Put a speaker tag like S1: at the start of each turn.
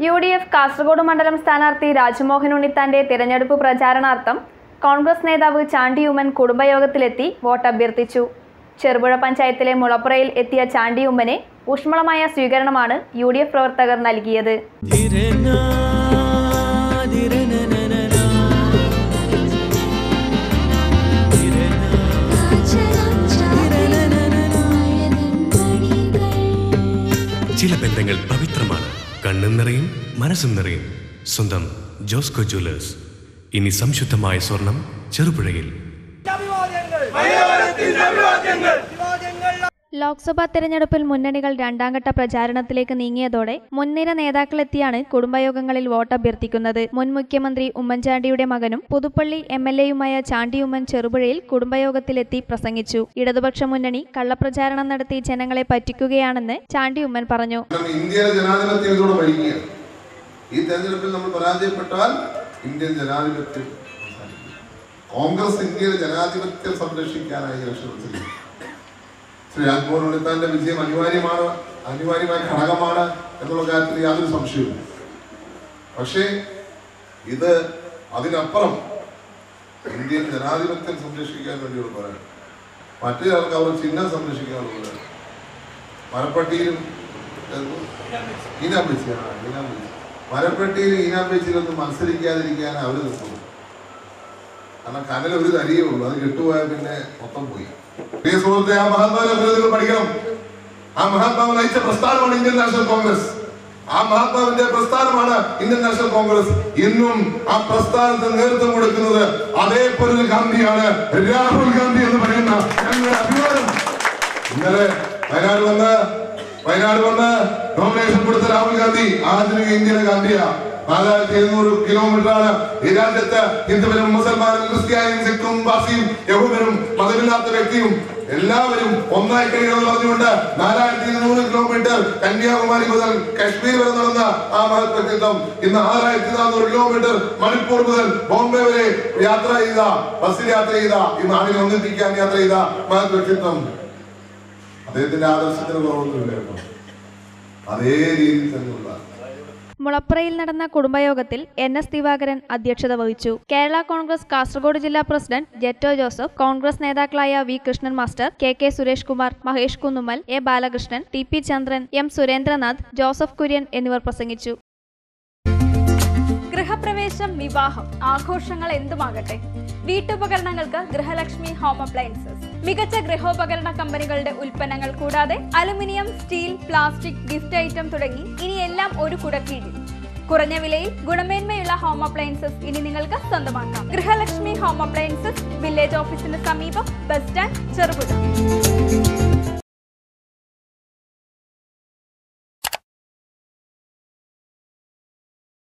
S1: UDF Kasaragod മണ്ഡലം സ്ഥാനാർത്ഥി രാജ്മോഹൻ ഉണ്ണിത്താന്റെ തിരഞ്ഞെടുപ്പ് പ്രചാരണാർത്ഥം കോൺഗ്രസ് നേതാവ് ചാണ്ടി ഉമ്മൻ കുടുംബയോഗത്തിലെത്തി വോട്ട് അഭ്യർത്ഥിച്ചു. ചെറുപുഴ പഞ്ചായത്തിലെ മുളപ്പുറയിൽ എത്തിയ ചാണ്ടി ഉമ്മനെ ഊഷ്മളമായ സ്വീകരണമാണ് UDF പ്രവർത്തകർ നൽകിയത്.
S2: ചില ബന്ധങ്ങൾ പവിത്രമാണ്. കണ്ണും നിറയും മനസ്സും നിറയും. സ്വന്തം ജോസ്കോ ജ്വല്ലേഴ്സ്. ഇനി സംശുദ്ധമായ സ്വർണം ചെറുപുഴയിൽ.
S1: ലോക്സഭാ തെരഞ്ഞെടുപ്പിൽ മുന്നണികൾ രണ്ടാംഘട്ട പ്രചാരണത്തിലേക്ക് നീങ്ങിയതോടെ മുൻനിര നേതാക്കളെത്തിയാണ് കുടുംബയോഗങ്ങളിൽ വോട്ട് അഭ്യർത്ഥിക്കുന്നത്. മുൻ മുഖ്യമന്ത്രി ഉമ്മൻചാണ്ടിയുടെ മകനും പുതുപ്പള്ളി MLAയുമായ ചാണ്ടി ഉമ്മൻ ചെറുപുഴയിൽ കുടുംബയോഗത്തിലെത്തി പ്രസംഗിച്ചു. ഇടതുപക്ഷ മുന്നണി കള്ളപ്രചാരണം നടത്തി ജനങ്ങളെ പറ്റിക്കുകയാണെന്ന് ചാണ്ടി ഉമ്മൻ പറഞ്ഞു.
S3: ഇന്ത്യയിലെ ജനാധിപത്യം ഇതോടെ ഭരിക്കുകയാണ്. ഈ തെരഞ്ഞെടുപ്പിൽ നമ്മൾ പരാജയപ്പെട്ടാൽ ഇന്ത്യൻ ജനാധിപത്യം കോൺഗ്രസ് ഇന്ത്യയിലെ ജനാധിപത്യം സംരക്ഷിക്കാനായി ഇലക്ഷൻ ശ്രീ രാജ്മോഹൻ ഉണ്ണിത്താന്റെ വിജയം അനിവാര്യമായ ഘടകമാണ് എന്നുള്ള കാര്യത്തിൽ യാതൊരു സംശയവും. പക്ഷേ ഇത് അതിനപ്പുറം ഇന്ത്യൻ ജനാധിപത്യം സംരക്ഷിക്കാൻ വേണ്ടിയുള്ള പോരാണ്. മറ്റു ചിലർക്ക് അവർ ചിഹ്നം സംരക്ഷിക്കാനുള്ള പോരാണ്. മരപ്പട്ടിയിലും ഈനാമ്പേച്ചിയിലൊന്നും മത്സരിക്കാതിരിക്കാൻ അവർ നിൽക്കുന്നു. കാരണം കനൽ ഒരു തരിയേ ഉള്ളൂ. അത് കെട്ടുപോയാൽ പിന്നെ മൊത്തം പോയി. പ്രിയ സുഹൃത്തെ, ആ മഹാത്മാവിനെ നിങ്ങൾ പഠിക്കണം. ആ മഹാത്മാവ് നയിച്ച പ്രസ്ഥാനമാണ് ഇന്ത്യൻ നാഷണൽ കോൺഗ്രസ്. ആ മഹാത്മാവിന്റെ പ്രസ്ഥാനമാണ് ഇന്ത്യൻ നാഷണൽ കോൺഗ്രസ്. ഇന്നും ആ പ്രസ്ഥാനത്തിന് നേതൃത്വം കൊടുക്കുന്നത് അതേപോലെ ഗാന്ധിയാണ്, രാഹുൽ ഗാന്ധി എന്ന് പറയുന്ന ഞങ്ങളുടെ അഭിമാനം. ഇന്നലെ വയനാട് വന്ന് നോമിനേഷൻ കൊടുത്ത രാഹുൽ ഗാന്ധി ആധുനിക ഇന്ത്യയിലെ ഗാന്ധിയാ. 4700 കിലോമീറ്ററാണ് ഈ രാജ്യത്ത് ഹിന്ദുവിനും മുസൽമാനും ക്രിസ്ത്യാനിയും സിഖും പാർസിയും യഹൂദനും മതമില്ലാത്ത വ്യക്തിയും എല്ലാവരും ഒന്നായി കഴിയണമെന്ന് പറഞ്ഞുകൊണ്ട് 4200 കിലോമീറ്റർ കന്യാകുമാരി മുതൽ കശ്മീർ വരെ നടന്ന ആ മഹത് വ്യക്തിത്വം ഇന്ന് 6400 കിലോമീറ്റർ മണിപ്പൂർ മുതൽ ബോംബെ വരെ യാത്ര ചെയ്ത, ബസ്സിൽ യാത്ര ചെയ്ത, ഈ നാടിനെ ഒന്നിപ്പിക്കാൻ യാത്ര ചെയ്ത മഹത് വ്യക്തിത്വം. അദ്ദേഹത്തിന്റെ ആദർശത്തിന് കുറവൊന്നുമില്ലായിരുന്നു. അതേ രീതിയിൽ തന്നെയുള്ള
S1: മുളപ്പുറയിൽ നടന്ന കുടുംബയോഗത്തിൽ NS ദിവാകരൻ അധ്യക്ഷത വഹിച്ചു. കേരള കോൺഗ്രസ് കാസർഗോഡ് ജില്ലാ പ്രസിഡന്റ് ജെറ്റോ ജോസഫ്, കോൺഗ്രസ് നേതാക്കളായ V Krishnan master, KK Suresh Kumar, Mahesh Kunnummal, A Balakrishnan, TP Chandran, M Surendranath, Joseph Kurian എന്നിവർ പ്രസംഗിച്ചു.
S4: ഗൃഹപ്രവേശം, വിവാഹം, ആഘോഷങ്ങൾ എന്തുമാകട്ടെ, വീട്ടുപകരണങ്ങൾക്ക് ഗൃഹലക്ഷ്മി ഹോം അപ്ലയൻസസ്. മികച്ച ഗൃഹോപകരണ കമ്പനികളുടെ ഉൽപ്പന്നങ്ങൾ കൂടാതെ aluminium, steel, plastic, gift item തുടങ്ങി ഇനി എല്ലാം ഒരു കുടക്കീഴിൽ. കുറഞ്ഞ വിലയിൽ ഗുണമേന്മയുള്ള ഹോം അപ്ലയൻസസ് ഇനി നിങ്ങൾക്ക് സ്വന്തമാക്കാം. ഗൃഹലക്ഷ്മി ഹോം അപ്ലയൻസസ്, വില്ലേജ് ഓഫീസിന് സമീപം, ബസ് സ്റ്റാൻഡ്, ചെറുപുഴ.